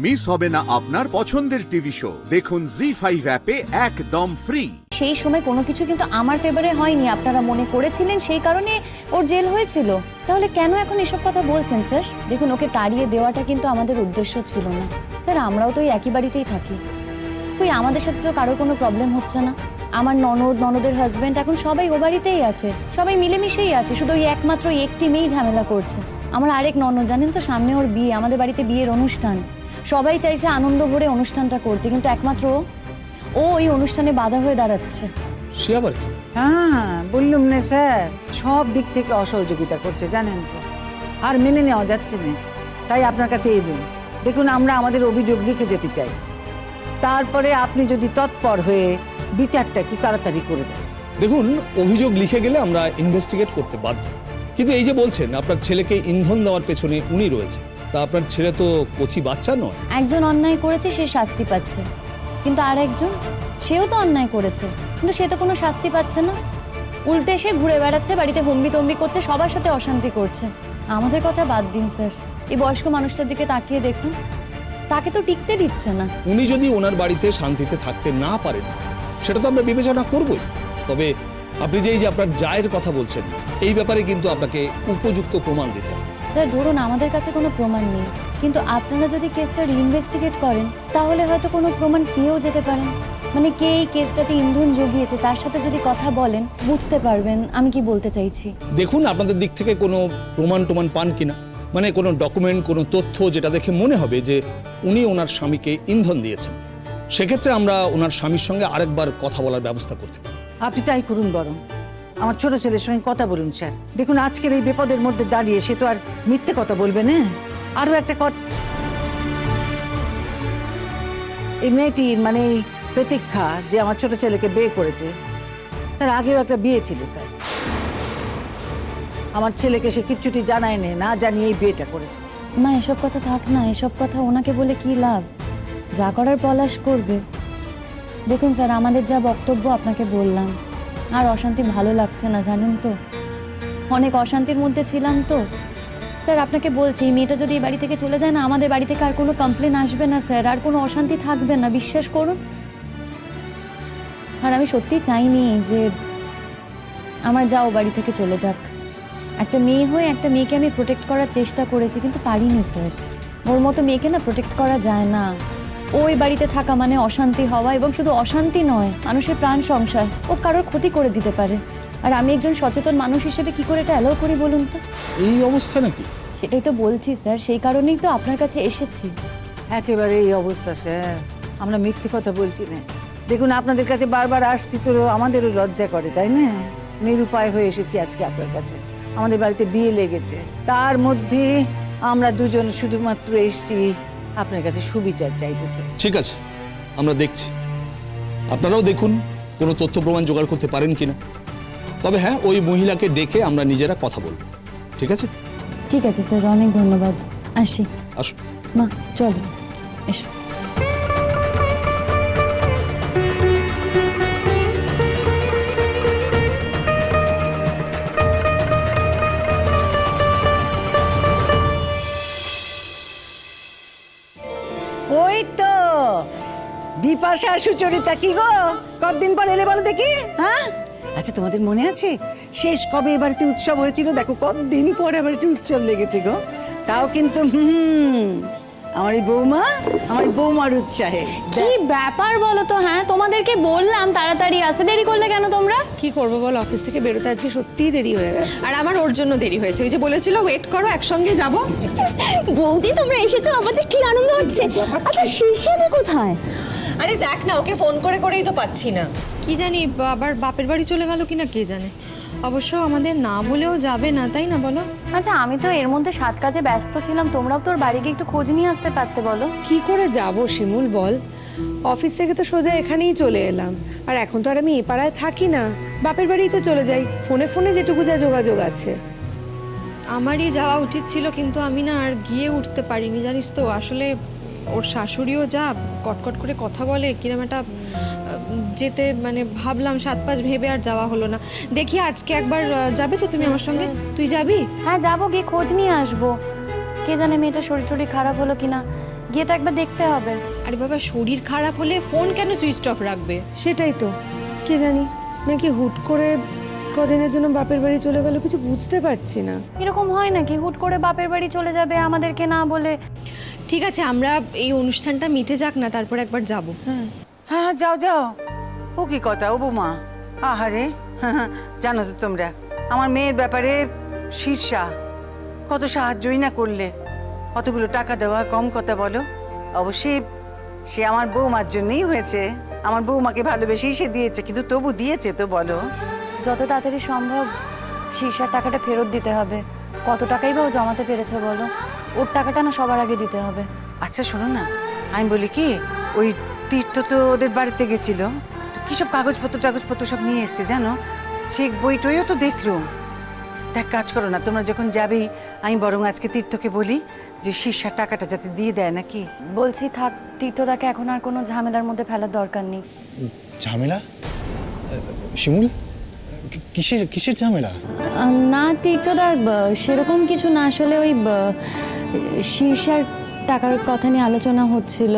Miss হবে না আপনার পছন্দের টিভি শো। দেখুন জি5 অ্যাপে একদম ফ্রি। সেই সময় কোনো কিছু কিন্তু আমার ফেভারে হয়নি, আপনারা মনে করেছিলেন সেই কারণে ওর জেল হয়েছিল। তাহলে কেন এখন এসব কথা বলছেন স্যার? দেখুন, ওকে তাড়িয়ে দেওয়াটা কিন্তু আমাদের উদ্দেশ্য ছিল না স্যার। আমরাও তো ওই একই বাড়িতেই থাকি, কই আমাদের সাথে তো কারোর কোনো প্রবলেম হচ্ছে না। আমার ননদের হাজবেন্ড এখন সবাই ও বাড়িতেই আছে, সবাই মিলেমিশেই আছে, শুধু ওই একমাত্র একটি মেয়েই ঝামেলা করছে। আমার আরেক ননদ জানেন তো, সামনে ওর বিয়ে, আমাদের বাড়িতে বিয়ের অনুষ্ঠান, সবাই চাইছে আনন্দ ভরে অনুষ্ঠানটা করতে, কিন্তু একমাত্র ও ওই অনুষ্ঠানে বাধা হয়ে দাঁড়াচ্ছে। সে আবার কি? হ্যাঁ, বললুম না স্যার, সব দিক থেকে অসহযোগিতা করছে জানেন তো, আর মেনে নেওয়া যাচ্ছে না। তাই আপনার কাছে এলুম। দেখুন, আমরা আমাদের অভিযোগ লিখে যেতে চাই, তারপরে আপনি যদি তৎপর হয়ে বিচারটা একটু তাড়াতাড়ি করে দেন। দেখুন, অভিযোগ লিখে গেলে আমরা ইনভেস্টিগেট করতে বাধ্য, কিন্তু এই যে বলছেন আপনার ছেলেকে ইন্ধন দেওয়ার পেছনে উনি রয়েছে, তা আপনার ছেলে তো কচি বাচ্চা নয়। একজন অন্যায় করেছে, সে শাস্তি পাচ্ছে, কিন্তু আর একজন, সেও তো অন্যায় করেছে, কিন্তু সে তো কোনো শাস্তি পাচ্ছে না। উল্টে সে ঘুরে বেড়াচ্ছে, বাড়িতে হম্বি তম্বি করছে, সবার সাথে অশান্তি করছে। আমাদের কথা বাদ দিন স্যার, এই বয়স্ক মানুষটার দিকে তাকিয়ে দেখুন, তাকে তো টিকতে দিচ্ছে না। উনি যদি ওনার বাড়িতে শান্তিতে থাকতে না পারেন, সেটা তো আমরা বিবেচনা করবই। তবে আপনি যে এই যে আপনার জায়ের কথা বলছেন, এই ব্যাপারে কিন্তু আপনাকে উপযুক্ত প্রমাণ দিতে হবে। স্যার ধরুন, আমাদের কাছে কোনো প্রমাণ নেই, কিন্তু আপনারা যদি কেসটা রিইনভেস্টিগেট করেন, তাহলে হয়তো কোনো প্রমাণ পেয়েও যেতে পারেন। মানে কে এই কেসটাতে ইন্ধন জুগিয়েছে তার সাথে যদি কথা বলেন, বুঝতে পারবেন আমি কি বলতে চাইছি। দেখুন, আপনাদের দিক থেকে কোনো প্রমাণ পান কিনা, মানে কোনো ডকুমেন্ট, কোনো তথ্য যেটা দেখে মনে হবে যে উনি ওনার স্বামীকে ইন্ধন দিয়েছেন, সেক্ষেত্রে আমরা ওনার স্বামীর সঙ্গে আরেকবার কথা বলার ব্যবস্থা করতে পারি। আপনি তাই করুন, বরং আমার ছোট ছেলের সঙ্গে কথা বলুন স্যার। দেখুন, আজকের এই বিপদের মধ্যে দাঁড়িয়ে সে তো আর মিথ্যে কথা বলবে না। আরো একটা কথা, এই মেয়েটির মানে এই প্রতীক্ষা যে আমার ছোট ছেলেকে বিয়ে করেছে, তার আগেও একটা বিয়ে ছিল স্যার। আমার ছেলেকে সে কিচ্ছুটি জানায় না জানিয়ে এই বিয়েটা করেছে। মা এসব কথা থাক না, এসব কথা ওনাকে বলে কি লাভ? যা করার পলাশ করবে। দেখুন স্যার, আমাদের যা বক্তব্য আপনাকে বললাম, আর অশান্তি ভালো লাগছে না জানেন তো, অনেক অশান্তির মধ্যে ছিলাম তো। স্যার আপনাকে বলছি, এই মেয়েটা যদি এই বাড়ি থেকে চলে যায় না, আমাদের বাড়ি থেকে আর কোনো কমপ্লেন আসবে না স্যার, আর কোনো অশান্তি থাকবে না, বিশ্বাস করুন। আর আমি সত্যি চাইনি যে আমার যাও বাড়ি থেকে চলে যাক। একটা মেয়ে হয়ে একটা মেয়েকে আমি প্রোটেক্ট করার চেষ্টা করেছি, কিন্তু পারিনি স্যার। ওর মতো মেয়েকে না প্রোটেক্ট করা যায় না। ওই বাড়িতে থাকা মানে অশান্তি হওয়া, এবং শুধু অশান্তি নয়, মানুষের প্রাণ সংশয়, ও কারোর ক্ষতি করে দিতে পারে। আর আমি একজন সচেতন মানুষ হিসেবে কি করে এটা অ্যালাউ করি বলুন তো? এই অবস্থা নাকি? সেটাই তো বলছি স্যার, সেই কারণেই তো আপনার কাছে এসেছি। একেবারে এই অবস্থা স্যার, আমরা মিথ্যে কথা বলছি না। দেখুন, আপনাদের কাছে বারবার আসছি তো আমাদেরও লজ্জা করে, তাই না? নিরুপায় হয়ে এসেছি আজকে আপনার কাছে। আমাদের বাড়িতে বিয়ে লেগেছে, তার মধ্যে আমরা দুজন শুধুমাত্র এসেছি আপনার কাছে সুবিচার চাইতেছে। ঠিক আছে, আমরা দেখছি, আপনারাও দেখুন কোনো তথ্য প্রমাণ জোগাড় করতে পারেন কিনা। তবে হ্যাঁ, ওই মহিলাকে ডেকে আমরা নিজেরা কথা বলবো, ঠিক আছে? ঠিক আছে স্যার, অনেক ধন্যবাদ। আসি। আসুন মা চলো, এসো। ওই তো বিপাশা সুচরিতা, কি গো কতদিন পর এলে বলো দেখি? হ্যাঁ, আচ্ছা তোমাদের মনে আছে শেষ কবে এ বাড়িতে উৎসব হয়েছিল? দেখো কতদিন পর আবার একটা উৎসব লেগেছে গো। তাও কিন্তু আমার এই বৌমার উৎসাহে। কি ব্যাপার বলো তো? হ্যাঁ, তোমাদেরকে বললাম তাড়াতাড়ি আসতে, দেরি করলে কেন তোমরা? কি করবো বল, অফিস থেকে বেরোতে আজকে সত্যিই দেরি হয়ে গেছে। আর আমার ওর জন্য দেরি হয়েছে, ওই যে বলেছিল ওয়েট করো, একসঙ্গে যাব। বৌদি তোমরা এসেছো, আমার যে কি আনন্দ হচ্ছে। আচ্ছা শীর্ষাদি কোথায়? আরে দেখ না, ওকে ফোন করে করেই তো পাচ্ছি না। কি জানি আবার বাপের বাড়ি চলে গেল কিনা কে জানে। অবশ্য আমাদের না বলেও যাবে না, তাই না বলো? আচ্ছা আমি তো এর মধ্যে 7 কাজে ব্যস্ত ছিলাম, তোমরাও তোর বাড়ি গিয়ে একটু খোঁজ নিয়ে আসতে পারতে, বলো। কি করে যাব শিমুল বল, অফিস থেকে তো সোজা এখানেই চলে এলাম। আর এখন তো আর আমি এ পাড়ায় থাকি না, বাপের বাড়িই তো চলে যাই, ফোনে যেটুকু যা যোগাযোগ আছে। আমারই যাওয়া উচিত ছিল, কিন্তু আমি না আর গিয়ে উঠতে পারিনি, জানিস তো। আসলে ওর শাশুড়িও যা কটকট করে কথা বলে, কিরম একটা যেতে মানে ভাবলাম 7-5 ভেবে আর যাওয়া হলো না। দেখি আজকে একবার যাবে তো তুমি আমার সঙ্গে? তুই যাবি? হ্যাঁ যাবো, গিয়ে খোঁজ নিয়ে আসবো। কে জানে মেয়েটা শরীর খারাপ হলো কিনা। গিয়ে তো একবার দেখতে হবে। আরে বাবা, শরীর খারাপ হলে ফোন কেন সুইচ অফ রাখবে? সেটাই তো, কে জানি নাকি হুট করে কদিনের জন্য বাপের বাড়ি চলে গেল, কিছু বুঝতে পারছি না। এরকম হয় নাকি হুট করে বাপের বাড়ি চলে যাবে আমাদেরকে না বলে? ঠিক আছে, আমরা এই অনুষ্ঠানটা মিটে যাক না, তারপর একবার যাব। হ্যাঁ যাও যাও। ও কি কথা ও বৌমা, আহারে জানো তো তোমরা আমার মেয়ের ব্যাপারে শীর্ষা কত সাহায্যই না করলে। কতগুলো টাকা দেওয়া কম কথা বলো? অবশ্যই সে আমার বৌমার জন্যই হয়েছে, আমার বৌমাকে ভালোবেসেই সে দিয়েছে, কিন্তু তবু দিয়েছে তো বলো। যত তাড়াতাড়ি সম্ভব শীর্ষার টাকাটা ফেরত দিতে হবে। কত টাকাই বা ও জমাতে পেরেছে বলো? ওর টাকাটা না সবার আগে দিতে হবে। আচ্ছা শোনো না, আমি বলি কি, ওই তীর্থ তো ওদের বাড়িতে গেছিল, তো কি সব কাগজপত্র সব নিয়ে এসছে জানো, চেক বইটইও তো দেখলো। দেখ কাজ করো না, তোমরা যখন যাবেই আমি বরং আজকে তীর্থকে বলি যে শীর্ষার টাকাটা যাতে দিয়ে দেয় নাকি। বলছি থাক, তীর্থদাকে এখন আর কোনো ঝামেলার মধ্যে ফেলার দরকার নেই। ঝামেলা? শিমুল, কিসের কিসের ঝামেলা? না তীর্থদা, সেরকম কিছু না, আসলে ওই শীর্ষার টাকার কথা নিয়ে আলোচনা হচ্ছিল,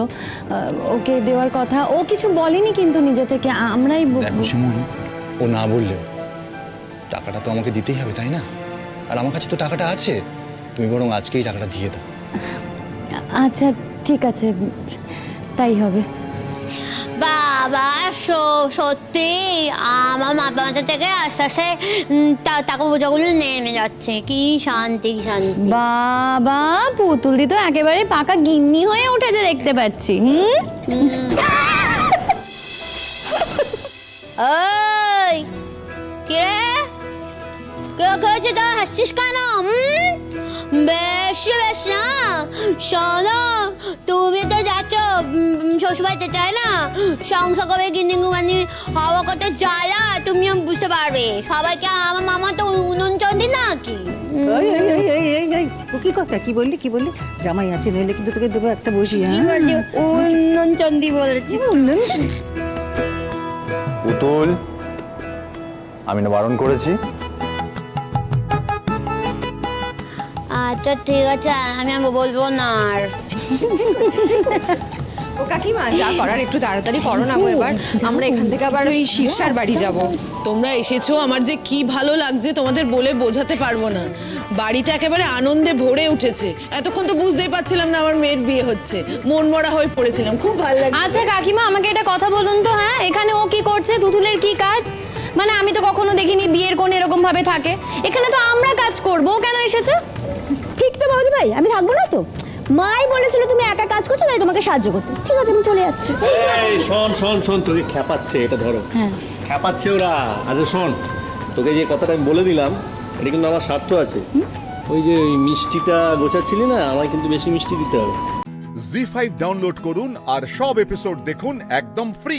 ওকে দেওয়ার কথা। ও কিছু বলেনি কিন্তু নিজে থেকে, আমরাই দেখো শিমুল, ও না বললেও টাকাটা তো আমাকে দিতেই হবে, তাই না? আর আমার কাছে তো টাকাটা আছে, তুমি বরং আজকেই টাকাটা দিয়ে দাও। আচ্ছা ঠিক আছে, তাই হবে। বাবা সত্যি আমার মাথা মাথা থেকে আস্তে আস্তে টাকা বোঝাগুলো নেমে যাচ্ছে। কি শান্তি শান্তি। বাবা পুতুল দি তো একেবারে পাকা গিন্নি হয়ে উঠেছে দেখতে পাচ্ছি। ওই কিরে, কে হয়েছে তো হাসছিস কেন? বেশ বেশ না, শোনো তুমি তো যাচ্ছ শ্বশুরবাড়িতে, চাই না সংসার করে গিন্নি গুমানি হওয়া কত জ্বালা তুমিও বুঝতে পারবে। সবাইকে আমার মামা তো উনুন চন্দি নাকি? ও কি কথা, কি বললি জামাই আছে নইলে কিন্তু তোকে দেবো একটা বসি। উনুন চন্দি বলেছি। পুতুল, আমি না বারণ করেছি? আচ্ছা ঠিক আছে, আমি বলবো না আর। ও কাকিমা, যা করার একটু তাড়াতাড়ি করো না গো। এবার আমরা এখান থেকে আবার ওই শীর্ষার বাড়ি যাব। তোমরা এসেছো, আমার যে কি ভালো লাগছে তোমাদের বলে বোঝাতে পারবো না। বাড়িটা একেবারে আনন্দে ভরে উঠেছে। এতক্ষণ তো বুঝতেই পারছিলাম না আমার মেয়ের বিয়ে হচ্ছে, মন মরা হয়ে পড়েছিলাম। খুব ভালো লাগছে। আচ্ছা কাকিমা, আমাকে একটা কথা বলুন তো, হ্যাঁ এখানে ও কি করছে? তুতুলের কি কাজ? মানে আমি তো কখনো দেখিনি বিয়ের কোণ এরকম ভাবে থাকে। এখানে তো আমরা কাজ করবো, ও কেন এসেছে? ঠিক তো বৌদি ভাই, আমি থাকবো না তো? মাই বলেছিল তুমি একা কাজ করছো, তাই তোমাকে সাহায্য করতে। ঠিক আছে, আমি চলে যাচ্ছি। এই শোন শোন শোন, তোকে খ্যাপাচ্ছে, এটা ধরো। হ্যাঁ খ্যাপাচ্ছে ওরা। আচ্ছা শোন, তোকে যে কথাটা আমি বলে দিলাম, এটা কিন্তু আমার স্বার্থ আছে। ওই যে ওই মিষ্টিটা গোছাচ্ছিলি না, আমায় কিন্তু বেশি মিষ্টি দিতে হবে। জি5 ডাউনলোড করুন আর সব এপিসোড দেখুন একদম ফ্রি।